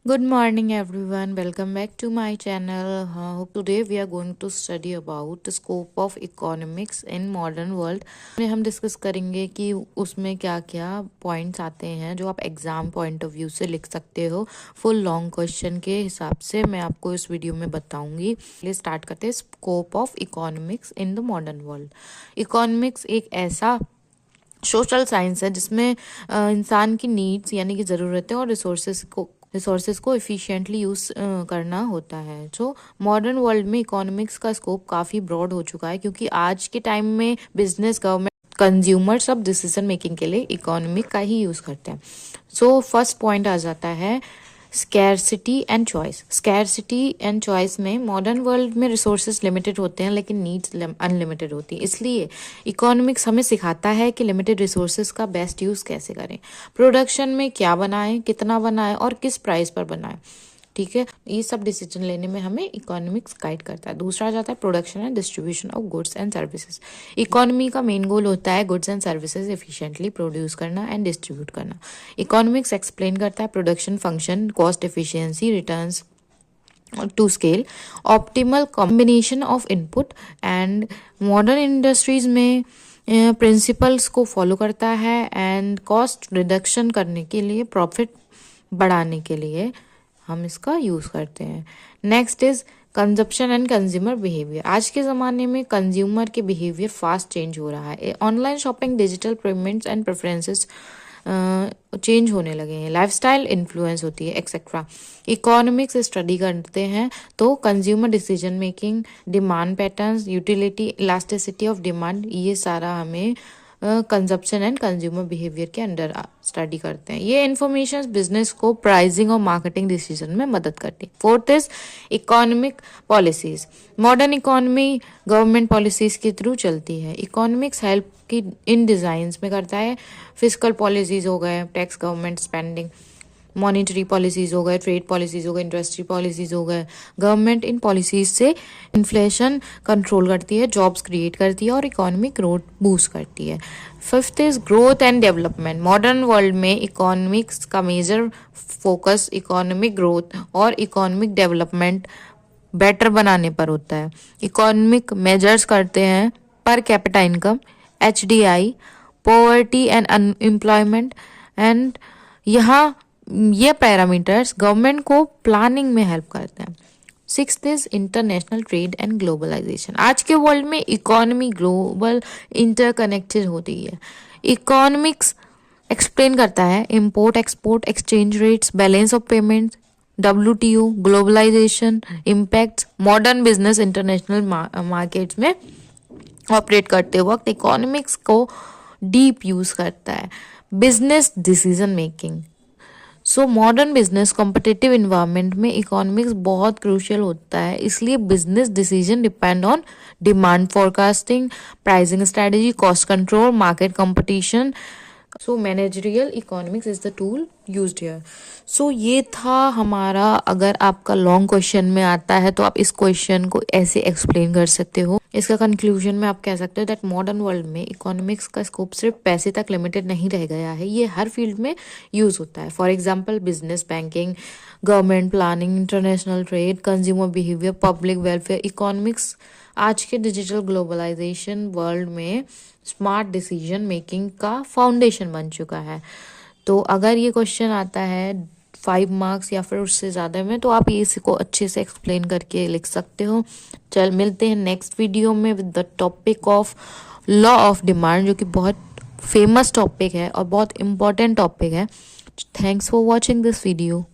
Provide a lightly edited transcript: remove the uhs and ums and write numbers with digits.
Good morning, everyone. Welcome back to my channel. Today we are going to study about the scope of economics in modern world. में हम discuss करेंगे कि उसमें क्या क्या points आते हैं जो आप एग्जाम पॉइंट ऑफ व्यू से लिख सकते हो। फुल लॉन्ग क्वेश्चन के हिसाब से मैं आपको इस वीडियो में बताऊंगी। चलिए स्टार्ट करते हैं। Scope of economics in the modern world. Economics एक ऐसा सोशल साइंस है जिसमें इंसान की नीड्स यानी कि ज़रूरतें और रिसोर्सेज को इफ़िशिएंटली यूज़ करना होता है। जो मॉडर्न वर्ल्ड में इकोनॉमिक्स का स्कोप काफ़ी ब्रॉड हो चुका है, क्योंकि आज के टाइम में बिजनेस, गवर्नमेंट, कंज्यूमर सब डिसीजन मेकिंग के लिए इकोनॉमिक का ही यूज़ करते हैं। सो फर्स्ट पॉइंट आ जाता है scarcity and choice. Scarcity and choice में मॉडर्न वर्ल्ड में रिसोर्सेज लिमिटेड होते हैं लेकिन नीड्स अनलिमिटेड होती है। इसलिए इकोनॉमिक्स हमें सिखाता है कि लिमिटेड रिसोर्सेज का बेस्ट यूज़ कैसे करें, प्रोडक्शन में क्या बनाएं, कितना बनाएं और किस प्राइस पर बनाएं। ठीक है, ये सब डिसीजन लेने में हमें इकोनॉमिक्स गाइड करता है। दूसरा आ जाता है production and distribution of goods and services. Economy का मेन गोल होता है goods and services efficiently produce करना एंड डिस्ट्रीब्यूट करना। इकोनॉमिक्स एक्सप्लेन करता है production function, cost efficiency, returns to scale, optimal combination of input and modern industries में principles को follow करता है एंड कॉस्ट रिडक्शन करने के लिए, प्रॉफिट बढ़ाने के लिए हम इसका यूज़ करते हैं। Next is consumption and consumer behaviour. आज के ज़माने में कंज्यूमर के बिहेवियर फास्ट चेंज हो रहा है। Online shopping, digital payments and preferences change होने लगे हैं, लाइफस्टाइल इन्फ्लुएंस होती है एक्सेट्रा। इकोनॉमिक्स स्टडी करते हैं तो consumer decision making, demand patterns, utility, elasticity of demand, ये सारा हमें कंजप्शन एंड कंज्यूमर बिहेवियर के अंडर स्टडी करते हैं। ये इन्फॉर्मेशन बिजनेस को प्राइसिंग और मार्केटिंग डिसीजन में मदद करती है। Fourth is economic policies. Modern economy government policies के थ्रू चलती है। इकोनॉमिक्स हेल्प की इन डिजाइंस में करता है। फिजिकल पॉलिसीज हो गए, tax, government spending, monetary policies हो गए, ट्रेड पॉलिसीज हो गए, इंडस्ट्री पॉलिसीज हो गए। गवर्नमेंट इन पॉलिसीज से इन्फ्लेशन कंट्रोल करती है, जॉब्स क्रिएट करती है और इकोनॉमिक ग्रोथ बूस्ट करती है। Fifth is growth and development. Modern world में इकोनॉमिक्स का मेजर फोकस इकोनॉमिक ग्रोथ और इकोनॉमिक डेवलपमेंट बेटर बनाने पर होता है। इकोनॉमिक मेजर्स करते हैं per capita income, HDI, poverty and unemployment, and यहाँ ये पैरामीटर्स गवर्नमेंट को प्लानिंग में हेल्प करते हैं। Sixth is international trade and globalisation. आज के वर्ल्ड में इकोनॉमी ग्लोबल इंटरकनेक्टेड होती है। इकोनॉमिक्स एक्सप्लेन करता है import export, exchange rates, balance of payments, WTO, globalisation impacts, modern business international markets में ऑपरेट करते वक्त इकोनॉमिक्स को डीप यूज करता है। Business decision making. So modern business competitive environment में इकोनॉमिक्स बहुत क्रूशियल होता है, इसलिए business decision depend on demand forecasting, pricing strategy, cost control, market competition. So managerial economics is the tool used here. So ये था हमारा, अगर आपका लॉन्ग क्वेश्चन में आता है तो आप इस क्वेश्चन को ऐसे एक्सप्लेन कर सकते हो। इसका कंक्लूजन में आप कह सकते हो दैट मॉडर्न वर्ल्ड में इकोनॉमिक्स का स्कोप सिर्फ पैसे तक लिमिटेड नहीं रह गया है, ये हर फील्ड में यूज होता है। For example business, banking, government planning, international trade, consumer behaviour, public welfare. Economics आज के डिजिटल ग्लोबलाइजेशन वर्ल्ड में स्मार्ट डिसीजन मेकिंग का फाउंडेशन बन चुका है। तो अगर ये क्वेश्चन आता है 5 मार्क्स या फिर उससे ज़्यादा में, तो आप ये इसको अच्छे से एक्सप्लेन करके लिख सकते हो। चल मिलते हैं नेक्स्ट वीडियो में with the topic of law of demand, जो कि बहुत फेमस टॉपिक है और बहुत इम्पोर्टेंट टॉपिक है। Thanks for watching this video.